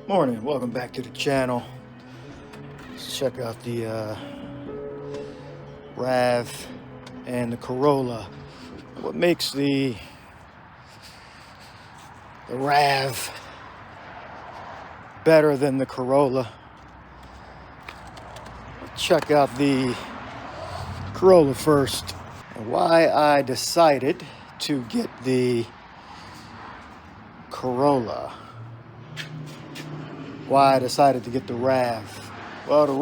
Morning, welcome back to the channel. Let's check out the RAV and the Corolla. What makes the RAV better than the Corolla? Let's check out the Corolla first, and why I decided to get the Corolla. Why I decided to get the RAV. Well, the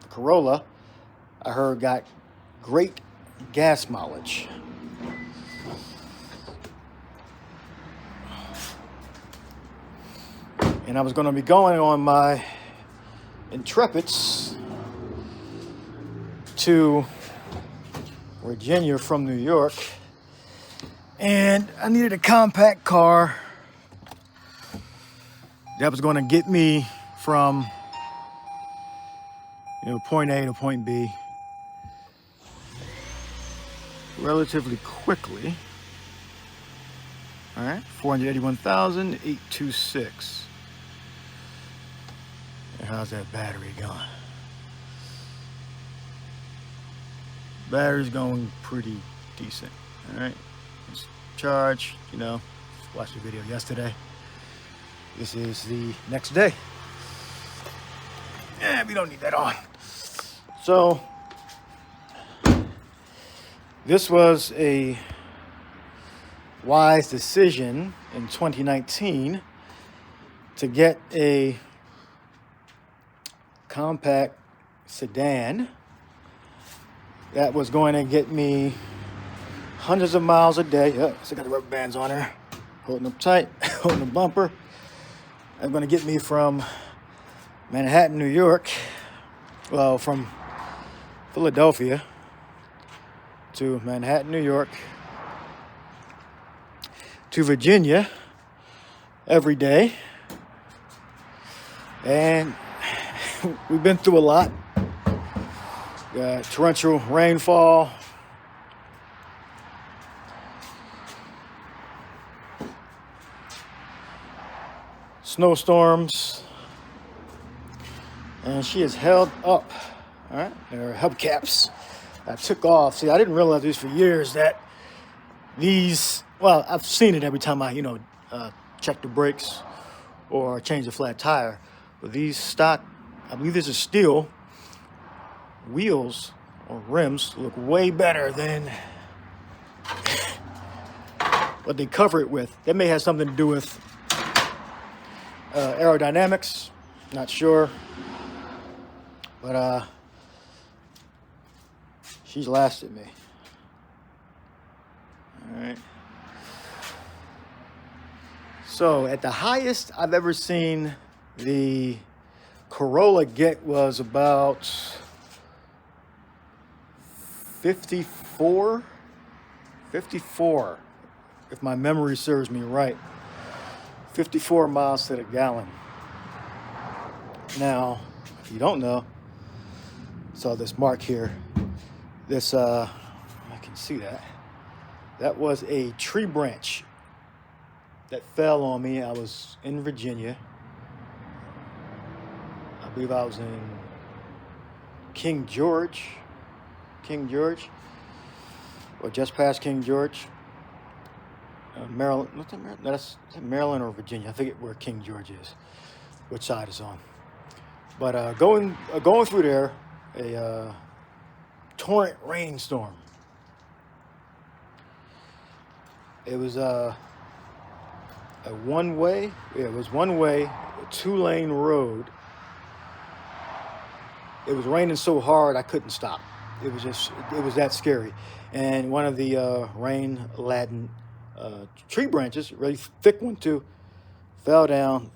Corolla, I heard got great gas mileage. And I was going to be going on my Intrepids to Virginia from New York. And I needed a compact car that was going to get me from, point A to point B relatively quickly. All right, 481,826. And how's that battery going? Battery's going pretty decent. All right, let's charge. Watched the video yesterday. This is the next day. We don't need that on. So, this was a wise decision in 2019 to get a compact sedan that was going to get me hundreds of miles a day. Still got the rubber bands on there, holding them tight, holding the bumper. It's going to get me from Manhattan, New York, from Philadelphia to Manhattan, New York, to Virginia every day. And we've been through a lot. Torrential rainfall, snowstorms, and she is held up. All right, there are hubcaps I took off. See, I didn't realize this for years that these, I've seen it every time I, check the brakes or change the flat tire. But these stock, I believe this is steel, wheels or rims look way better than what they cover it with. That may have something to do with aerodynamics, not sure, but she's lasted me. All right. So at the highest I've ever seen the Corolla get was about 54, if my memory serves me right. 54 miles to the gallon. Now, if you don't know, so this mark here, this, I can see that. That was a tree branch that fell on me. I was in Virginia. I believe I was in King George, or just past King George. Maryland, what's that, Maryland? That's Maryland or Virginia. I forget where King George is, which side it's on. But going through there, a torrent rainstorm. It was a one-way. It was one-way, a two-lane road. It was raining so hard I couldn't stop. It was that scary. And one of the rain-laden tree branches, really thick one too, fell down,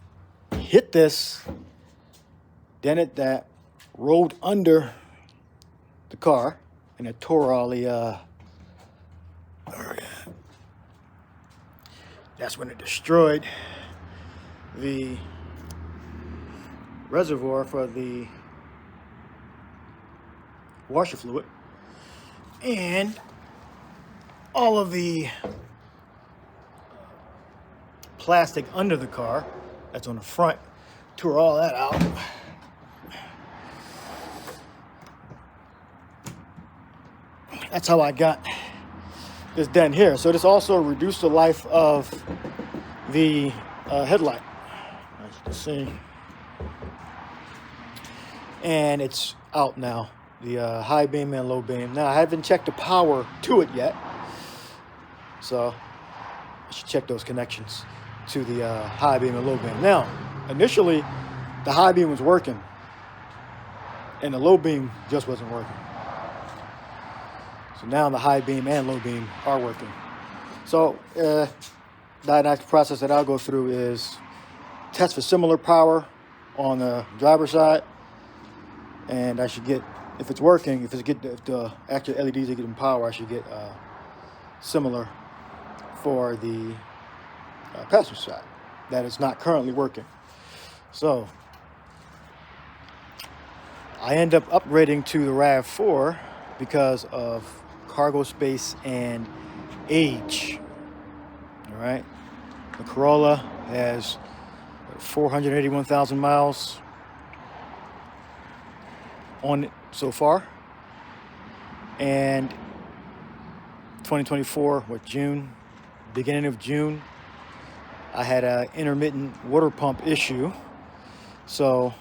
hit this, dented that, rolled under the car, and it tore all the that's when it destroyed the reservoir for the washer fluid, and all of the plastic under the car that's on the front. Tore all that out. That's how I got this dent here. So this also reduced the life of the headlight, as you can see. And it's out now, the high beam and low beam. Now I haven't checked the power to it yet, so I should check those connections to the high beam and low beam. Now, initially, the high beam was working, and the low beam just wasn't working. So now the high beam and low beam are working. So diagnostic process that I'll go through is test for similar power on the driver's side, and I should get, if it's working, if the actual LEDs are getting power, I should get similar for the passenger side that is not currently working. So I end up upgrading to the RAV4 because of cargo space and age. All right, the Corolla has 481,000 miles on it so far, and 2024, June, beginning of June, I had an intermittent water pump issue. So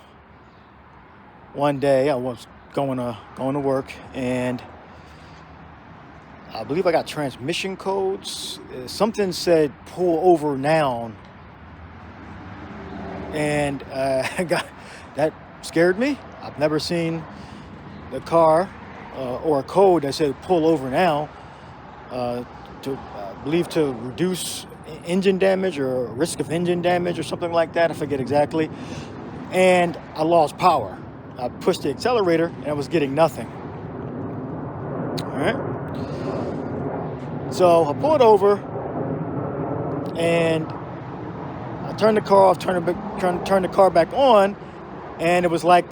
one day I was going to work, and I believe I got transmission codes. Something said pull over now, and that scared me. I've never seen the car or a code that said pull over now, to believe to reduce engine damage or risk of engine damage or something like that. I forget exactly. And I lost power. I pushed the accelerator and I was getting nothing. All right. So I pulled over and I turned the car off, turned the car back on, and it was like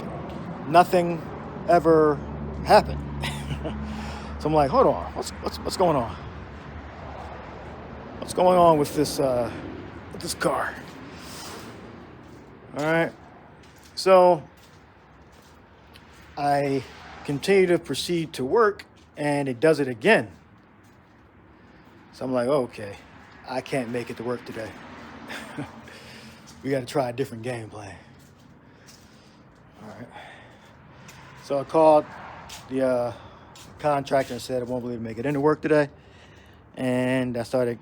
nothing ever happened. So I'm like, hold on, what's going on? What's going on with this car? All right. So I continue to proceed to work, and it does it again. So I'm like, okay, I can't make it to work today. We got to try a different game plan. All right. So I called the contractor and said I won't be able to make it into work today. And I started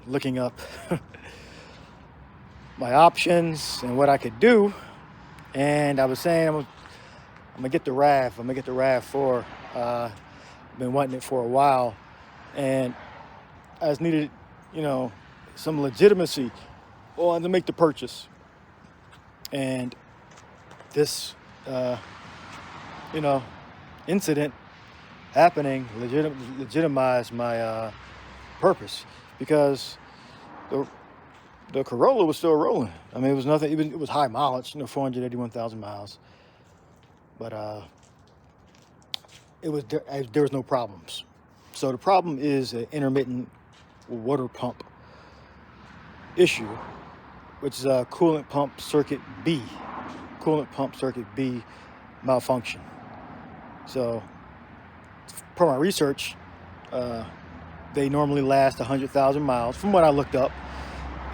looking up my options and what I could do. And I was saying I'm gonna get the RAV. I'm gonna get the RAV4. I've been wanting it for a while, and I just needed, some legitimacy on to make the purchase. And this, incident happening legitimized my purpose, because the Corolla was still rolling. I mean, it was nothing. It was high mileage, 481,000 miles, but there was no problems. So the problem is an intermittent water pump issue, which is a coolant pump circuit B malfunction. So, per my research, they normally last 100,000 miles, from what I looked up,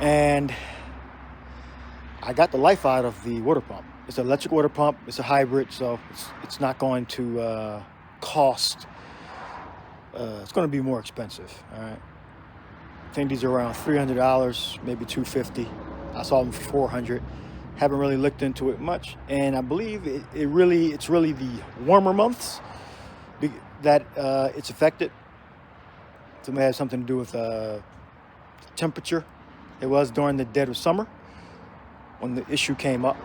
and I got the life out of the water pump. It's an electric water pump. It's a hybrid, so it's not going to cost. It's going to be more expensive. All right. I think these are around $300, maybe $250. I saw them for $400. Haven't really looked into it much, and I believe it's really the warmer months that it's affected. So it may have something to do with temperature. It was during the dead of summer when the issue came up.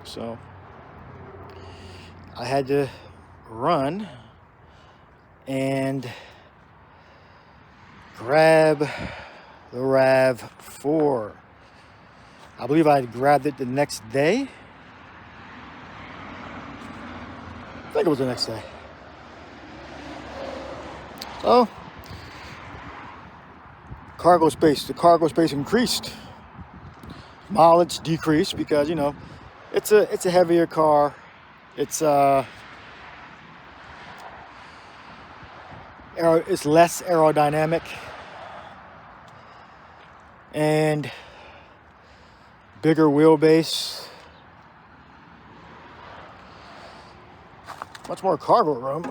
So I had to run and grab the RAV4. I believe I grabbed it the next day. I think it was the next day. So, the cargo space increased mileage decrease because, you know, it's a heavier car. It's it's less aerodynamic and bigger wheelbase, much more cargo room.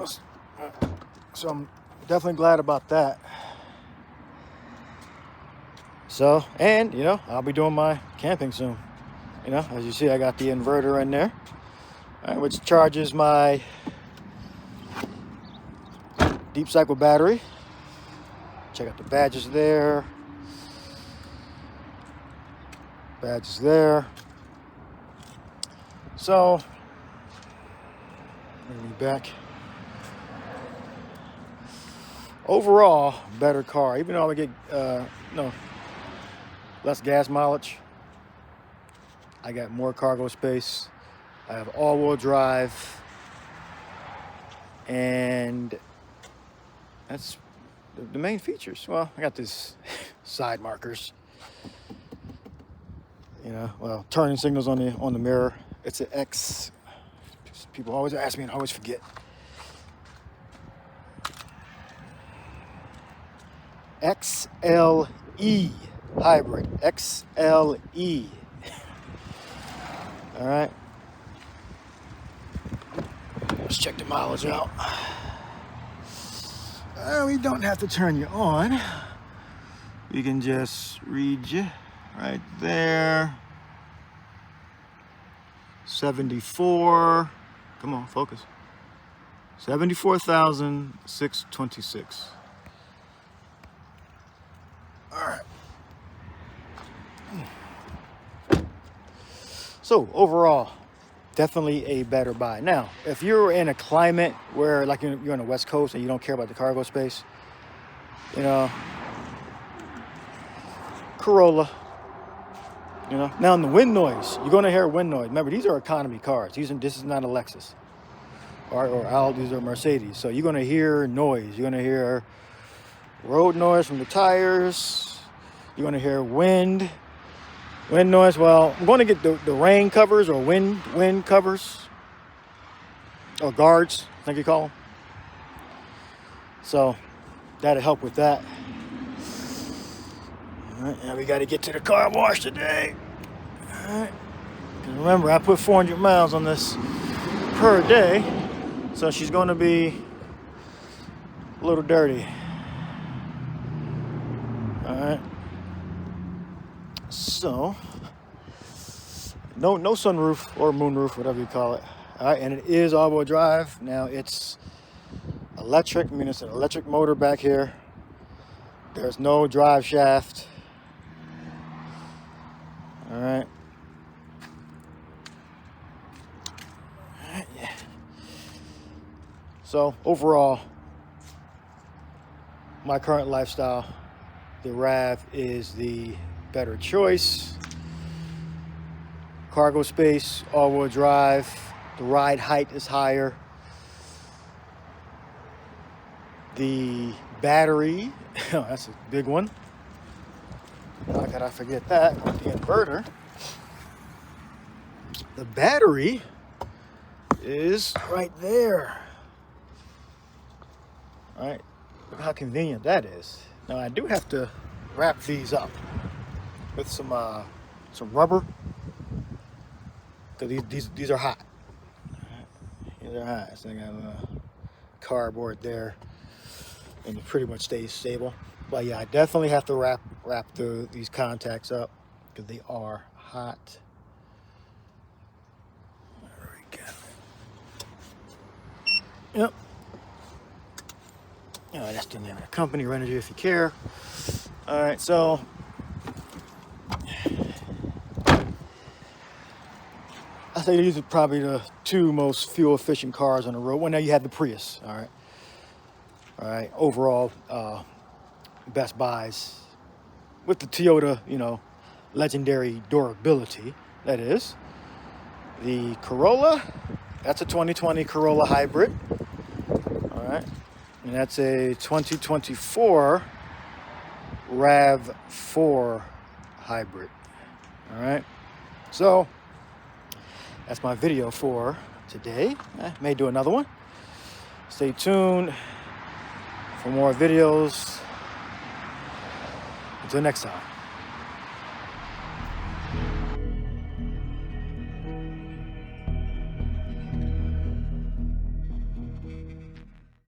So I'm definitely glad about that. So, and you know, I'll be doing my camping soon. You know, as you see, I got the inverter in there, which charges my deep cycle battery. Check out the badges there. Badges there. So, bring me back. Overall, better car. Even though I get less gas mileage, I got more cargo space. I have all-wheel drive, and that's the main features. Well, I got these side markers. You know, well, turning signals on the mirror. It's an X. People always ask me, and I always forget. XLE Hybrid. XLE. All right. Let's check the mileage out. We don't have to turn you on. We can just read you right there. 74. Come on, focus. 74,626. All right. So overall, definitely a better buy. Now, if you're in a climate where, like, you're on the West Coast and you don't care about the cargo space, you know, Corolla, you know. Now, in the wind noise, you're going to hear wind noise. Remember, these are economy cars. This is not a Lexus or Audis or Mercedes. So you're going to hear noise. You're going to hear road noise from the tires. You're going to hear wind noise. Well, I'm going to get the rain covers or wind covers or guards, I think you call them. So that'll help with that. All right, now we got to get to the car wash today. All right. Remember, I put 400 miles on this per day, so she's going to be a little dirty. All right. So, no sunroof or moonroof, whatever you call it. All right, and it is all-wheel drive. Now it's electric. I mean, it's an electric motor back here. There's no drive shaft. All right. Yeah. So overall, my current lifestyle, the RAV is the better choice. Cargo space, all-wheel drive. The ride height is higher. The battery, that's a big one. How could I forget that? The inverter. The battery is right there. All right, look how convenient that is. Now I do have to wrap these up with some rubber, because these are hot. These are hot. So I got a cardboard there, and it pretty much stays stable. But yeah, I definitely have to wrap these contacts up because they are hot. There we go. Yep. That's the name of the company, Rainstorm, if you care. All right, so I think these are probably the two most fuel efficient cars on the road. Well, now you have the Prius. All right. Overall, best buys with the Toyota, legendary durability. That is the Corolla. That's a 2020 Corolla Hybrid. All right, and that's a 2024 RAV4 Hybrid. All right. So that's my video for today. I may do another one. Stay tuned for more videos. Until next time.